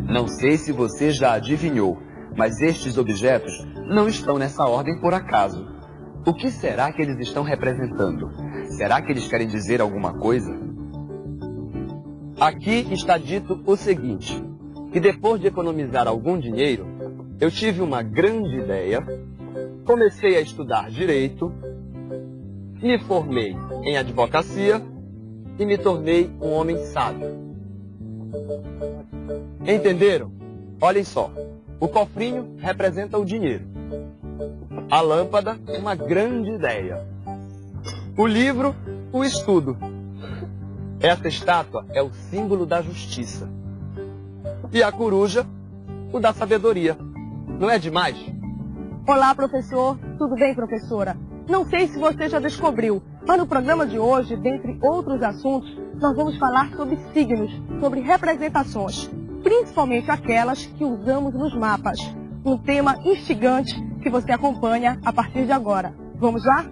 Não sei se você já adivinhou, mas estes objetos não estão nessa ordem por acaso. O que será que eles estão representando? Será que eles querem dizer alguma coisa? Aqui está dito o seguinte, que depois de economizar algum dinheiro, eu tive uma grande ideia, comecei a estudar direito, me formei em advocacia e me tornei um homem sábio. Entenderam? Olhem só, o cofrinho representa o dinheiro, a lâmpada, uma grande ideia, o livro, o estudo. Essa estátua é o símbolo da justiça e a coruja, o da sabedoria. Não é demais? Olá, professor. Tudo bem, professora? Não sei se você já descobriu, mas no programa de hoje, dentre outros assuntos, nós vamos falar sobre signos, sobre representações, principalmente aquelas que usamos nos mapas. Um tema instigante que você acompanha a partir de agora. Vamos lá?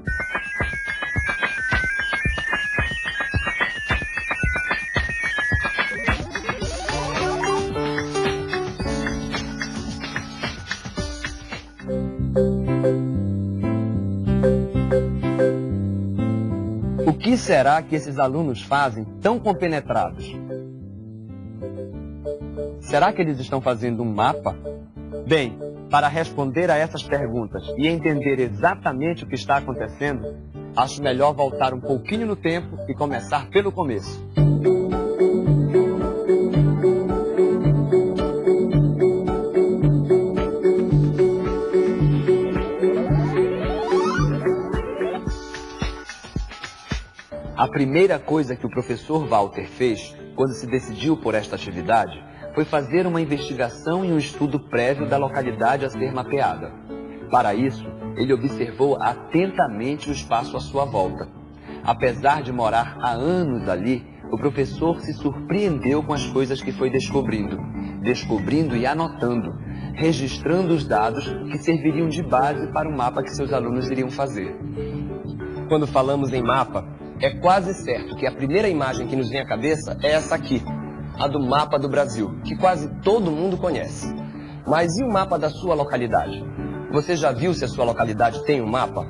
O que será que esses alunos fazem tão compenetrados? Será que eles estão fazendo um mapa? Bem, para responder a essas perguntas e entender exatamente o que está acontecendo, acho melhor voltar um pouquinho no tempo e começar pelo começo. A primeira coisa que o professor Walter fez quando se decidiu por esta atividade foi fazer uma investigação e um estudo prévio da localidade a ser mapeada. Para isso, ele observou atentamente o espaço à sua volta. Apesar de morar há anos ali, o professor se surpreendeu com as coisas que foi descobrindo e anotando, registrando os dados que serviriam de base para o mapa que seus alunos iriam fazer. Quando falamos em mapa, é quase certo que a primeira imagem que nos vem à cabeça é essa aqui, a do mapa do Brasil, que quase todo mundo conhece. Mas e o mapa da sua localidade? Você já viu se a sua localidade tem um mapa?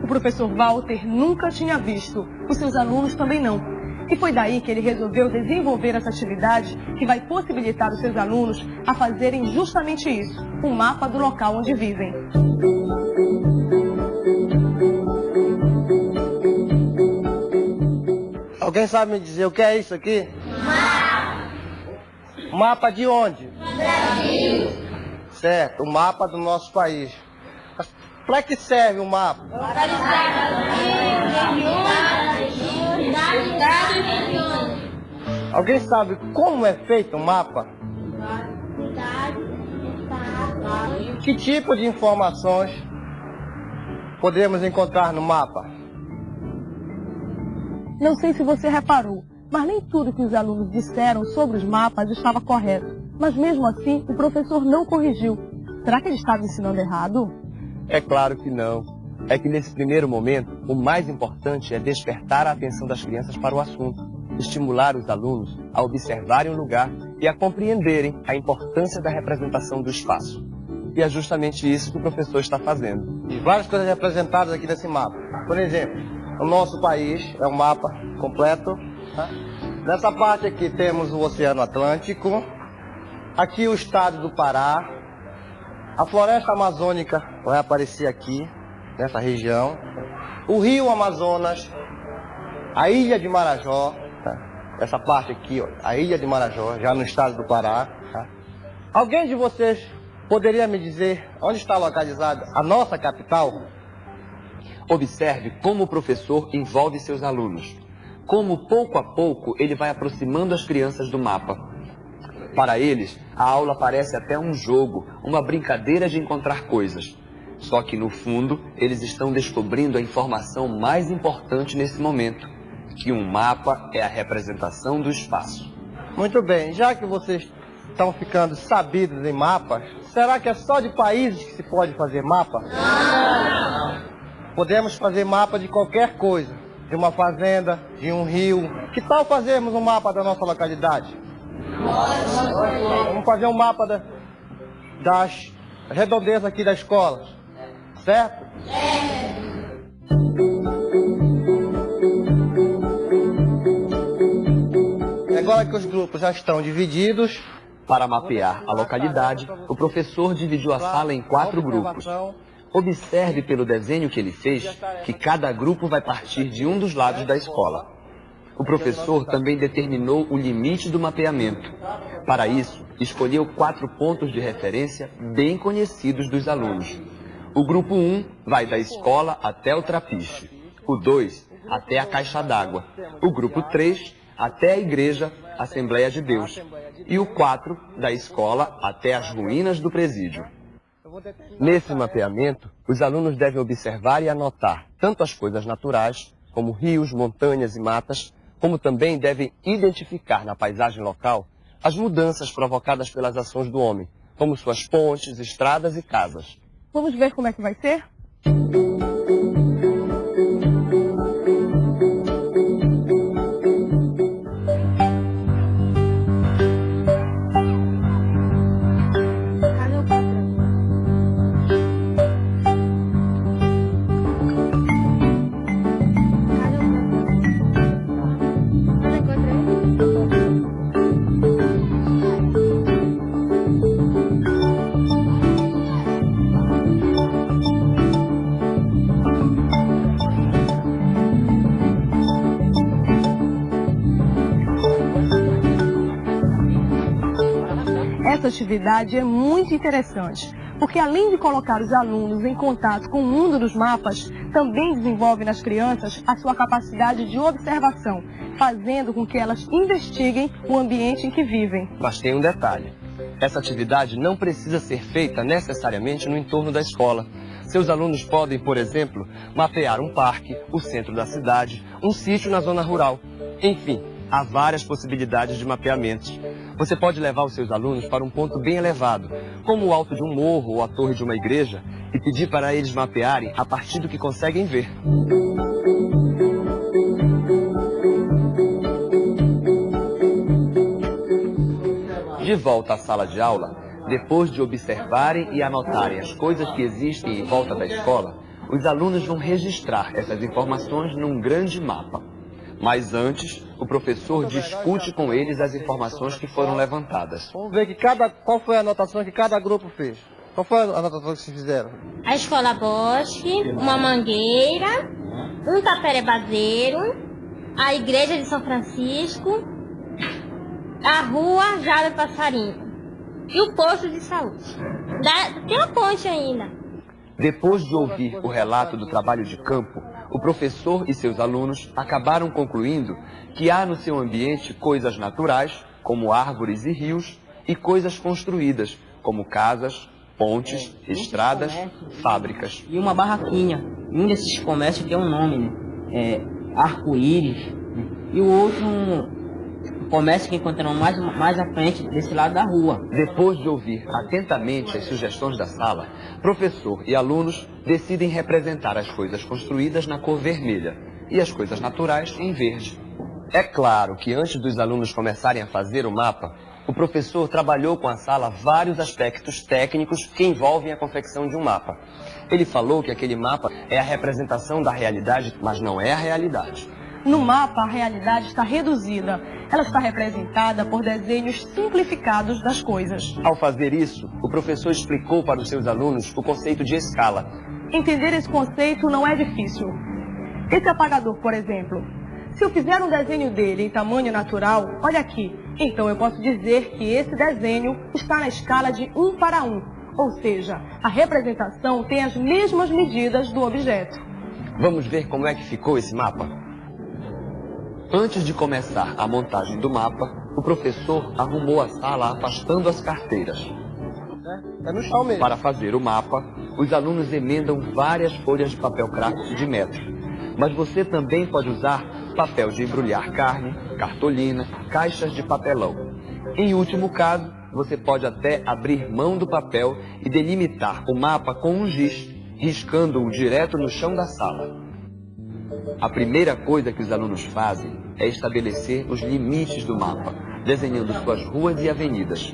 O professor Walter nunca tinha visto, os seus alunos também não. E foi daí que ele resolveu desenvolver essa atividade que vai possibilitar os seus alunos a fazerem justamente isso, um mapa do local onde vivem. Alguém sabe me dizer o que é isso aqui? Mapa. Mapa de onde? Brasil. Certo, o mapa do nosso país. Para que serve o mapa? Alguém sabe como é feito o mapa? Que tipo de informações podemos encontrar no mapa? Não sei se você reparou, mas nem tudo que os alunos disseram sobre os mapas estava correto. Mas mesmo assim, o professor não corrigiu. Será que ele estava ensinando errado? É claro que não. É que nesse primeiro momento, o mais importante é despertar a atenção das crianças para o assunto, estimular os alunos a observarem o lugar e a compreenderem a importância da representação do espaço. E é justamente isso que o professor está fazendo. E várias coisas representadas aqui nesse mapa. Por exemplo, o nosso país é um mapa completo. Tá? Nessa parte aqui temos o Oceano Atlântico, aqui o estado do Pará, a floresta amazônica vai aparecer aqui, nessa região, o rio Amazonas, a ilha de Marajó, tá? Essa parte aqui, ó, a ilha de Marajó, já no estado do Pará. Tá? Alguém de vocês poderia me dizer onde está localizada a nossa capital? Observe como o professor envolve seus alunos. Como, pouco a pouco, ele vai aproximando as crianças do mapa. Para eles, a aula parece até um jogo, uma brincadeira de encontrar coisas. Só que, no fundo, eles estão descobrindo a informação mais importante nesse momento, que um mapa é a representação do espaço. Muito bem, já que vocês estão ficando sabidos em mapas, será que é só de países que se pode fazer mapa? Não! Podemos fazer mapa de qualquer coisa, de uma fazenda, de um rio. Que tal fazermos um mapa da nossa localidade? Vamos fazer um mapa das redondezas aqui da escola, certo? Agora que os grupos já estão divididos, Para mapear a localidade, o professor dividiu a sala em 4 grupos. Observe pelo desenho que ele fez que cada grupo vai partir de um dos lados da escola. O professor também determinou o limite do mapeamento. Para isso, escolheu 4 pontos de referência bem conhecidos dos alunos. O grupo 1 vai da escola até o trapiche. O 2 até a caixa d'água. O grupo 3 até a igreja Assembleia de Deus. E o 4 da escola até as ruínas do presídio. Nesse mapeamento, os alunos devem observar e anotar tanto as coisas naturais, como rios, montanhas e matas, como também devem identificar na paisagem local as mudanças provocadas pelas ações do homem, como suas pontes, estradas e casas. Vamos ver como é que vai ser? Essa atividade é muito interessante, porque além de colocar os alunos em contato com o mundo dos mapas, também desenvolve nas crianças a sua capacidade de observação, fazendo com que elas investiguem o ambiente em que vivem. Mas tem um detalhe. Essa atividade não precisa ser feita necessariamente no entorno da escola. Seus alunos podem, por exemplo, mapear um parque, o centro da cidade, um sítio na zona rural. Enfim, há várias possibilidades de mapeamentos. Você pode levar os seus alunos para um ponto bem elevado, como o alto de um morro ou a torre de uma igreja, e pedir para eles mapearem a partir do que conseguem ver. De volta à sala de aula, depois de observarem e anotarem as coisas que existem em volta da escola, os alunos vão registrar essas informações num grande mapa. Mas antes, o professor discute com eles as informações que foram levantadas. Vamos ver qual foi a anotação que cada grupo fez. Qual foi a anotação que vocês fizeram? A escola Bosque, uma mangueira, um taperebazeiro, a igreja de São Francisco, a rua Jada Passarinho e o posto de saúde. Tem uma ponte ainda. Depois de ouvir o relato do trabalho de campo, o professor e seus alunos acabaram concluindo que há no seu ambiente coisas naturais, como árvores e rios, e coisas construídas, como casas, pontes, estradas, fábricas. E uma barraquinha. Um desses comércios tem um nome, né? Arco-Íris. E o outro comércio que encontramos mais à frente, desse lado da rua. Depois de ouvir atentamente as sugestões da sala, professor e alunos decidem representar as coisas construídas na cor vermelha e as coisas naturais em verde. É claro que antes dos alunos começarem a fazer o mapa, o professor trabalhou com a sala vários aspectos técnicos que envolvem a confecção de um mapa. Ele falou que aquele mapa é a representação da realidade, mas não é a realidade. No mapa, a realidade está reduzida. Ela está representada por desenhos simplificados das coisas. Ao fazer isso, o professor explicou para os seus alunos o conceito de escala. Entender esse conceito não é difícil. Esse apagador, por exemplo, se eu fizer um desenho dele em tamanho natural, olha aqui, então eu posso dizer que esse desenho está na escala de 1 para 1, ou seja, a representação tem as mesmas medidas do objeto. Vamos ver como é que ficou esse mapa? Antes de começar a montagem do mapa, o professor arrumou a sala afastando as carteiras. É no chão mesmo. Para fazer o mapa, os alunos emendam várias folhas de papel craft de metro. Mas você também pode usar papel de embrulhar carne, cartolina, caixas de papelão. Em último caso, você pode até abrir mão do papel e delimitar o mapa com um giz, riscando-o direto no chão da sala. A primeira coisa que os alunos fazem é estabelecer os limites do mapa, desenhando suas ruas e avenidas.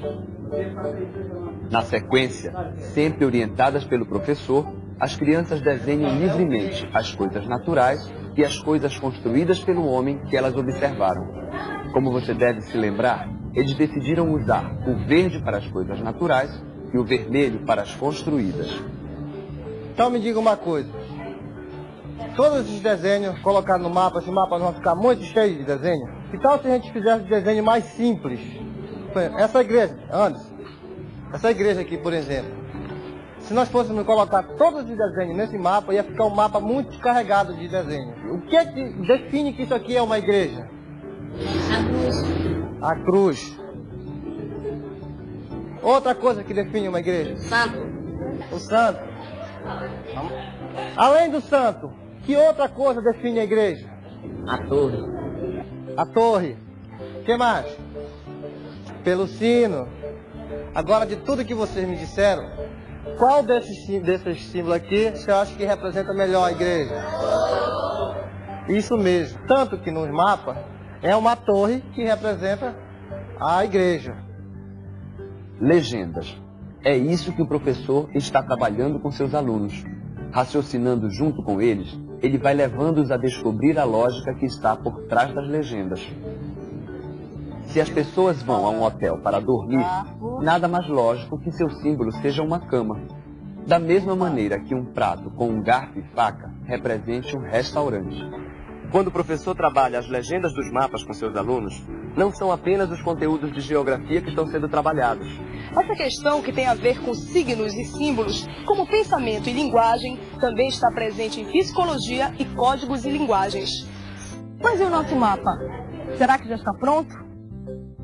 Na sequência, sempre orientadas pelo professor, as crianças desenham livremente as coisas naturais e as coisas construídas pelo homem que elas observaram. Como você deve se lembrar, eles decidiram usar o verde para as coisas naturais e o vermelho para as construídas. Então me diga uma coisa. Todos esses desenhos colocados no mapa, esse mapa não vai ficar muito cheio de desenho? Que tal se a gente fizesse desenho mais simples? Essa igreja, Anderson, essa igreja aqui, por exemplo, se nós fôssemos colocar todos os desenhos nesse mapa, ia ficar um mapa muito carregado de desenhos. O que é que define que isso aqui é uma igreja? A cruz. Outra coisa que define uma igreja? Santo. O santo. Além do santo, que outra coisa define a igreja? A torre. A torre. O que mais? Pelo sino. Agora, de tudo que vocês me disseram, qual desses símbolos aqui você acha que representa melhor a igreja? Isso mesmo. Tanto que nos mapas é uma torre que representa a igreja. Legendas. É isso que o professor está trabalhando com seus alunos. Raciocinando junto com eles, ele vai levando-os a descobrir a lógica que está por trás das legendas. Se as pessoas vão a um hotel para dormir, nada mais lógico que seu símbolo seja uma cama. Da mesma maneira que um prato com um garfo e faca represente um restaurante. Quando o professor trabalha as legendas dos mapas com seus alunos, não são apenas os conteúdos de geografia que estão sendo trabalhados. Essa questão que tem a ver com signos e símbolos, como pensamento e linguagem, também está presente em psicologia e códigos e linguagens. Mas e o nosso mapa? Será que já está pronto?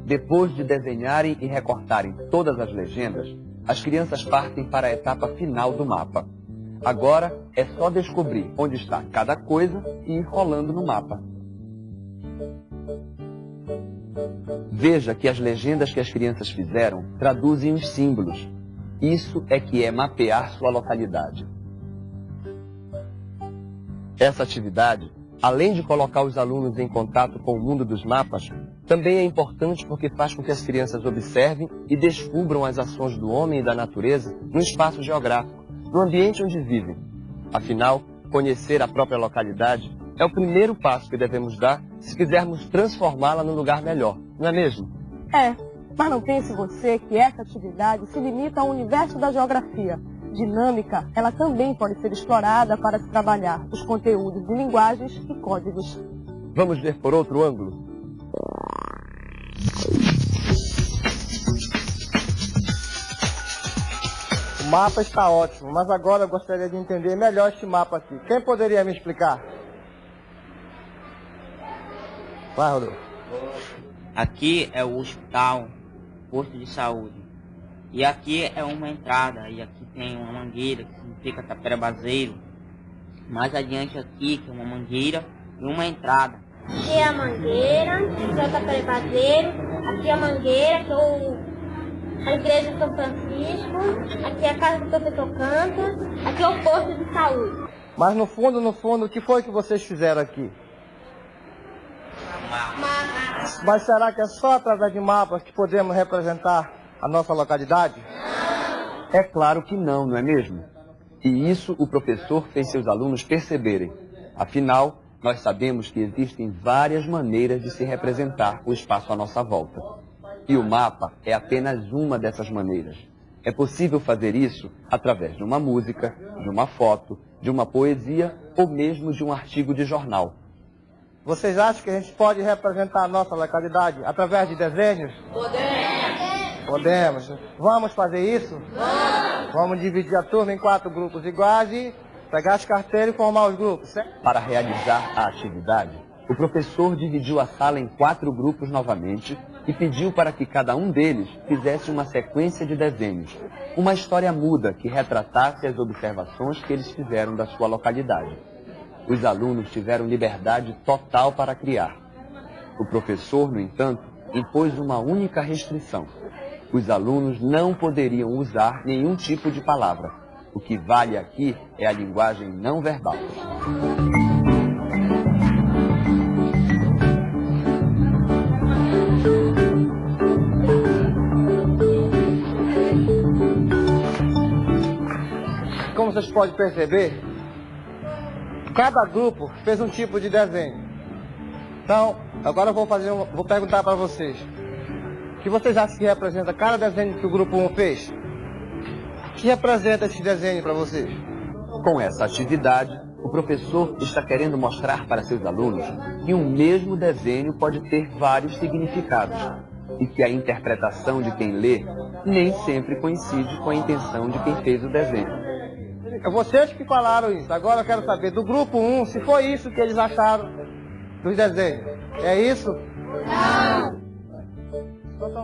Depois de desenharem e recortarem todas as legendas, as crianças partem para a etapa final do mapa. Agora é só descobrir onde está cada coisa e ir rolando no mapa. Veja que as legendas que as crianças fizeram traduzem os símbolos. Isso é que é mapear sua localidade. Essa atividade, além de colocar os alunos em contato com o mundo dos mapas, também é importante porque faz com que as crianças observem e descubram as ações do homem e da natureza no espaço geográfico, no ambiente onde vivem. Afinal, conhecer a própria localidade é o primeiro passo que devemos dar se quisermos transformá-la num lugar melhor, não é mesmo? É, mas não pense você que essa atividade se limita ao universo da geografia. Dinâmica, ela também pode ser explorada para se trabalhar os conteúdos de linguagens e códigos. Vamos ver por outro ângulo? O mapa está ótimo, mas agora eu gostaria de entender melhor este mapa aqui. Quem poderia me explicar? Vai, Rodolfo. Aqui é o hospital, posto de saúde. E aqui é uma entrada, e aqui tem uma mangueira, que significa tapera-baseiro. Mais adiante aqui, que é uma mangueira e uma entrada. Aqui é a mangueira, aqui é o tapera-baseiro, aqui é a mangueira, que é a igreja de São Francisco, aqui é a casa do professor Canto, aqui é o posto de saúde. Mas no fundo, o que foi que vocês fizeram aqui? Mas será que é só através de mapas que podemos representar a nossa localidade? É claro que não, não é mesmo? E isso o professor fez seus alunos perceberem. Afinal, nós sabemos que existem várias maneiras de se representar o espaço à nossa volta. E o mapa é apenas uma dessas maneiras. É possível fazer isso através de uma música, de uma foto, de uma poesia ou mesmo de um artigo de jornal. Vocês acham que a gente pode representar a nossa localidade através de desenhos? Podemos. Vamos fazer isso? Vamos dividir a turma em 4 grupos iguais e pegar as carteiras e formar os grupos, certo? Para realizar a atividade, o professor dividiu a sala em 4 grupos novamente e pediu para que cada um deles fizesse uma sequência de desenhos, uma história muda que retratasse as observações que eles fizeram da sua localidade. Os alunos tiveram liberdade total para criar. O professor, no entanto, impôs uma única restrição. Os alunos não poderiam usar nenhum tipo de palavra. O que vale aqui é a linguagem não verbal. Como vocês podem perceber, cada grupo fez um tipo de desenho. Então, agora eu vou perguntar para vocês. O que vocês acham que representa cada desenho que o grupo 1 fez? O que representa esse desenho para vocês? Com essa atividade, o professor está querendo mostrar para seus alunos que um mesmo desenho pode ter vários significados e que a interpretação de quem lê nem sempre coincide com a intenção de quem fez o desenho. É vocês que falaram isso. Agora eu quero saber do grupo 1 se foi isso que eles acharam dos desenhos. É isso?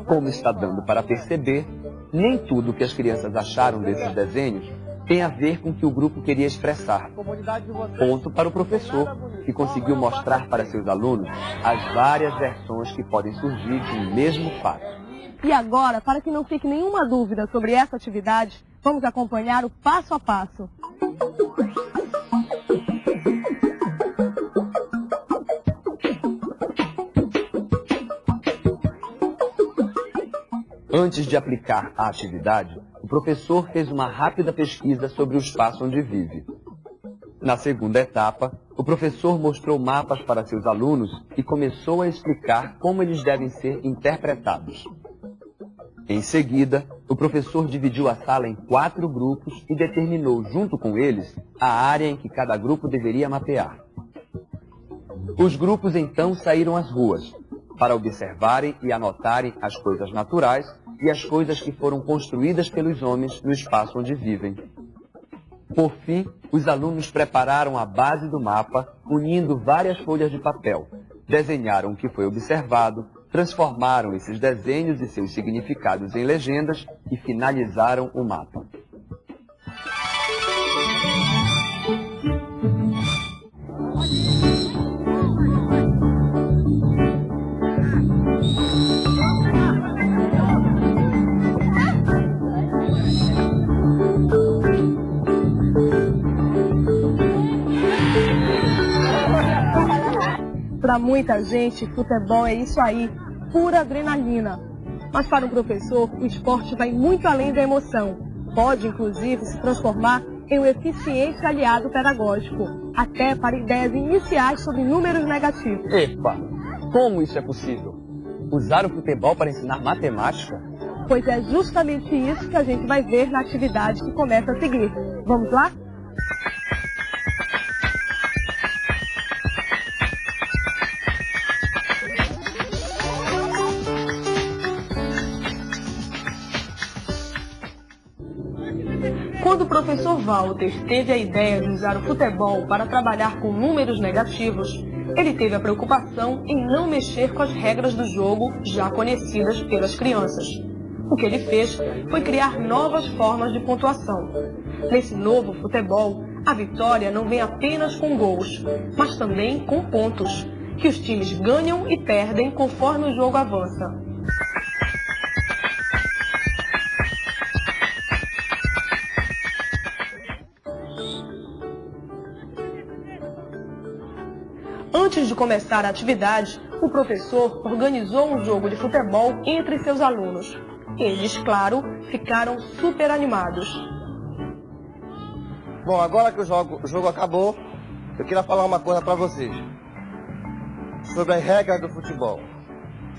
Como está dando para perceber, nem tudo que as crianças acharam desses desenhos tem a ver com o que o grupo queria expressar. Ponto para o professor, que conseguiu mostrar para seus alunos as várias versões que podem surgir de um mesmo fato. E agora, para que não fique nenhuma dúvida sobre essa atividade, vamos acompanhar o passo a passo. Antes de aplicar a atividade, o professor fez uma rápida pesquisa sobre o espaço onde vive. Na segunda etapa, o professor mostrou mapas para seus alunos e começou a explicar como eles devem ser interpretados. Em seguida, o professor dividiu a sala em 4 grupos e determinou, junto com eles, a área em que cada grupo deveria mapear. Os grupos então saíram às ruas, para observarem e anotarem as coisas naturais e as coisas que foram construídas pelos homens no espaço onde vivem. Por fim, os alunos prepararam a base do mapa, unindo várias folhas de papel, desenharam o que foi observado, transformaram esses desenhos e seus significados em legendas e finalizaram o mapa. Para muita gente, futebol é isso aí, pura adrenalina. Mas para o professor, o esporte vai muito além da emoção. Pode, inclusive, se transformar em um eficiente aliado pedagógico, até para ideias iniciais sobre números negativos. Epa, como isso é possível? Usar o futebol para ensinar matemática? Pois é justamente isso que a gente vai ver na atividade que começa a seguir. Vamos lá? Quando o professor Walter teve a ideia de usar o futebol para trabalhar com números negativos, ele teve a preocupação em não mexer com as regras do jogo já conhecidas pelas crianças. O que ele fez foi criar novas formas de pontuação. Nesse novo futebol, a vitória não vem apenas com gols, mas também com pontos, que os times ganham e perdem conforme o jogo avança. Antes de começar a atividade, o professor organizou um jogo de futebol entre seus alunos. Eles, claro, ficaram super animados. Bom, agora que o jogo acabou, eu queria falar uma coisa para vocês. Sobre as regras do futebol.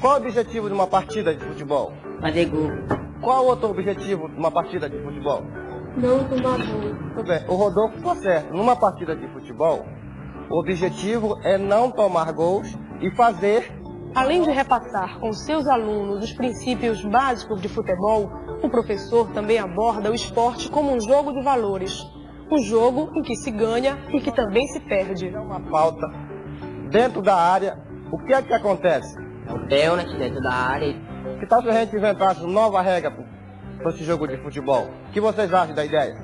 Qual o objetivo de uma partida de futebol? Fazer gol. Qual outro objetivo de uma partida de futebol? Não tomar gol. Tudo bem, o Rodolfo ficou certo. Numa partida de futebol, o objetivo é não tomar gols e fazer... Além de repassar com seus alunos os princípios básicos de futebol, o professor também aborda o esporte como um jogo de valores. Um jogo em que se ganha e que também se perde. É uma falta dentro da área. O que é que acontece? É o pênalti dentro da área. Que tal se a gente inventasse uma nova regra para esse jogo de futebol? O que vocês acham da ideia?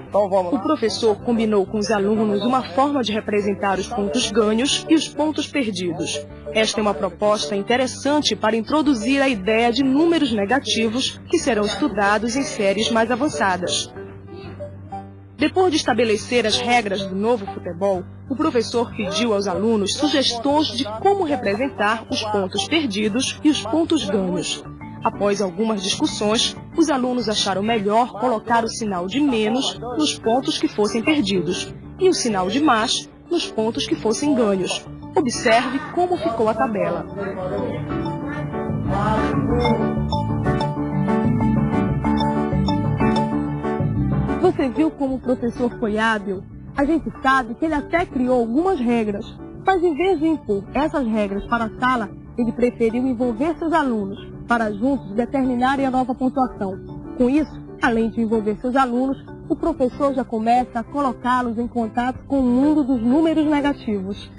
Então vamos O lá. professor combinou com os alunos uma forma de representar os pontos ganhos e os pontos perdidos. Esta é uma proposta interessante para introduzir a ideia de números negativos que serão estudados em séries mais avançadas. Depois de estabelecer as regras do novo futebol, o professor pediu aos alunos sugestões de como representar os pontos perdidos e os pontos ganhos. Após algumas discussões, os alunos acharam melhor colocar o sinal de menos nos pontos que fossem perdidos e o sinal de mais nos pontos que fossem ganhos. Observe como ficou a tabela. Você viu como o professor foi hábil? A gente sabe que ele até criou algumas regras, mas em vez de impor essas regras para a sala, ele preferiu envolver seus alunos para juntos determinarem a nova pontuação. Com isso, além de envolver seus alunos, o professor já começa a colocá-los em contato com o mundo dos números negativos.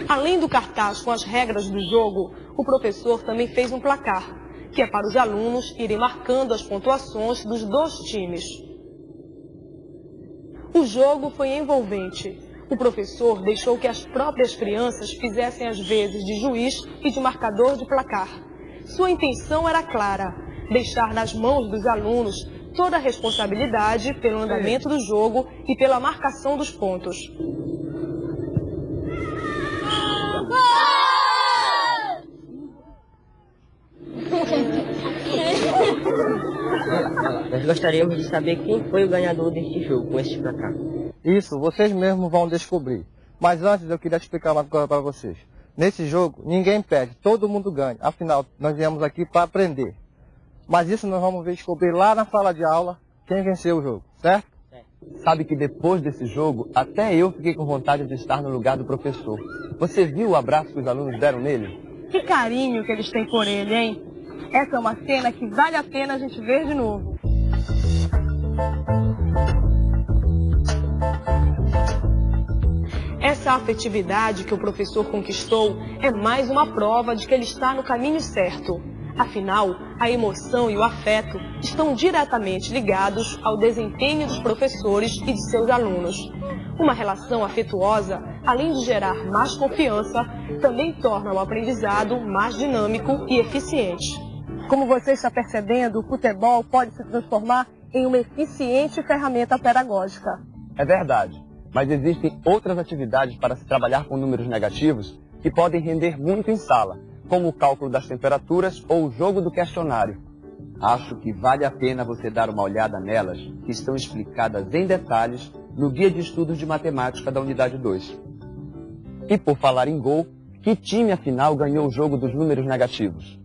Além do cartaz com as regras do jogo, o professor também fez um placar, que é para os alunos irem marcando as pontuações dos dois times. O jogo foi envolvente. O professor deixou que as próprias crianças fizessem as vezes de juiz e de marcador de placar. Sua intenção era clara: deixar nas mãos dos alunos toda a responsabilidade pelo andamento do jogo e pela marcação dos pontos. Nós gostaríamos de saber quem foi o ganhador deste jogo com este placar. Isso, vocês mesmos vão descobrir. Mas antes eu queria explicar uma coisa para vocês. Nesse jogo, ninguém perde, todo mundo ganha. Afinal, nós viemos aqui para aprender. Mas isso nós vamos descobrir lá na sala de aula quem venceu o jogo, certo? Sabe que depois desse jogo, até eu fiquei com vontade de estar no lugar do professor. Você viu o abraço que os alunos deram nele? Que carinho que eles têm por ele, hein? Essa é uma cena que vale a pena a gente ver de novo. Essa afetividade que o professor conquistou é mais uma prova de que ele está no caminho certo. Afinal, a emoção e o afeto estão diretamente ligados ao desempenho dos professores e de seus alunos. Uma relação afetuosa, além de gerar mais confiança, também torna o aprendizado mais dinâmico e eficiente. Como você está percebendo, o futebol pode se transformar em uma eficiente ferramenta pedagógica. É verdade, mas existem outras atividades para se trabalhar com números negativos que podem render muito em sala, como o cálculo das temperaturas ou o jogo do questionário. Acho que vale a pena você dar uma olhada nelas, que estão explicadas em detalhes no Guia de Estudos de Matemática da Unidade 2. E por falar em gol, que time afinal ganhou o jogo dos números negativos?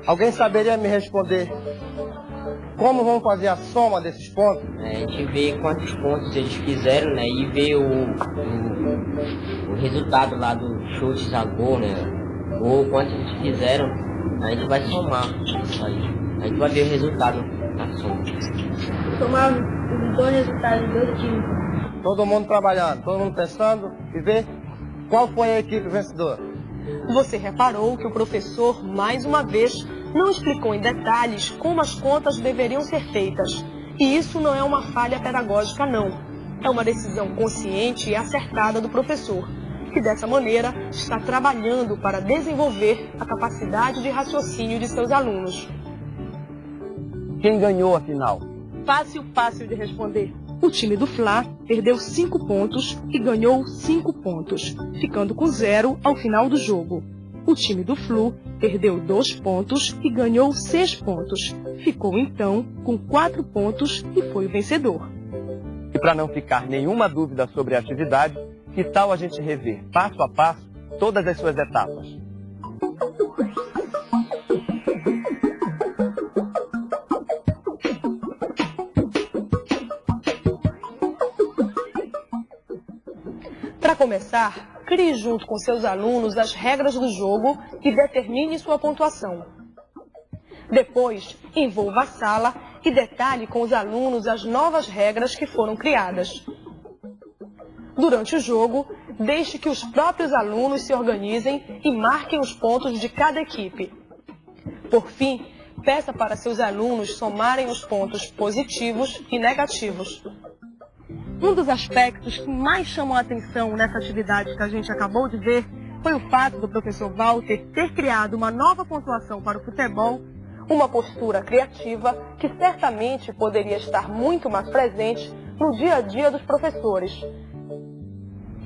Alguém saberia me responder como vamos fazer a soma desses pontos? A gente vê quantos pontos eles fizeram, né? E vê o resultado lá dos chutes a gol, né? Ou quantos eles fizeram, a gente vai somar isso aí. A gente vai ver o resultado da soma. Somar os dois resultados dos dois times. Todo mundo trabalhando, todo mundo pensando e ver qual foi a equipe vencedora. Você reparou que o professor, mais uma vez, não explicou em detalhes como as contas deveriam ser feitas. E isso não é uma falha pedagógica, não. É uma decisão consciente e acertada do professor, que dessa maneira está trabalhando para desenvolver a capacidade de raciocínio de seus alunos. Quem ganhou afinal? Fácil de responder. O time do Fla perdeu 5 pontos e ganhou 5 pontos, ficando com 0 ao final do jogo. O time do Flu perdeu 2 pontos e ganhou 6 pontos. Ficou então com 4 pontos e foi o vencedor. E para não ficar nenhuma dúvida sobre a atividade, que tal a gente rever passo a passo todas as suas etapas? começar, crie junto com seus alunos as regras do jogo e determine sua pontuação. Depois, envolva a sala e detalhe com os alunos as novas regras que foram criadas. Durante o jogo, deixe que os próprios alunos se organizem e marquem os pontos de cada equipe. Por fim, peça para seus alunos somarem os pontos positivos e negativos. Um dos aspectos que mais chamou a atenção nessa atividade que a gente acabou de ver foi o fato do professor Walter ter criado uma nova pontuação para o futebol, uma postura criativa que certamente poderia estar muito mais presente no dia a dia dos professores.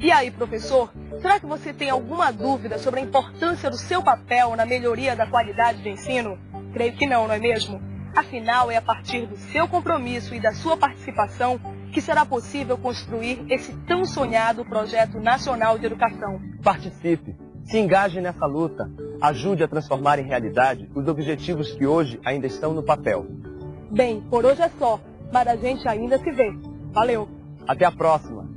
E aí, professor, será que você tem alguma dúvida sobre a importância do seu papel na melhoria da qualidade de ensino? Creio que não, não é mesmo? Afinal, é a partir do seu compromisso e da sua participação que será possível construir esse tão sonhado Projeto Nacional de Educação. Participe, se engaje nessa luta, ajude a transformar em realidade os objetivos que hoje ainda estão no papel. Bem, por hoje é só, mas a gente ainda se vê. Valeu! Até a próxima!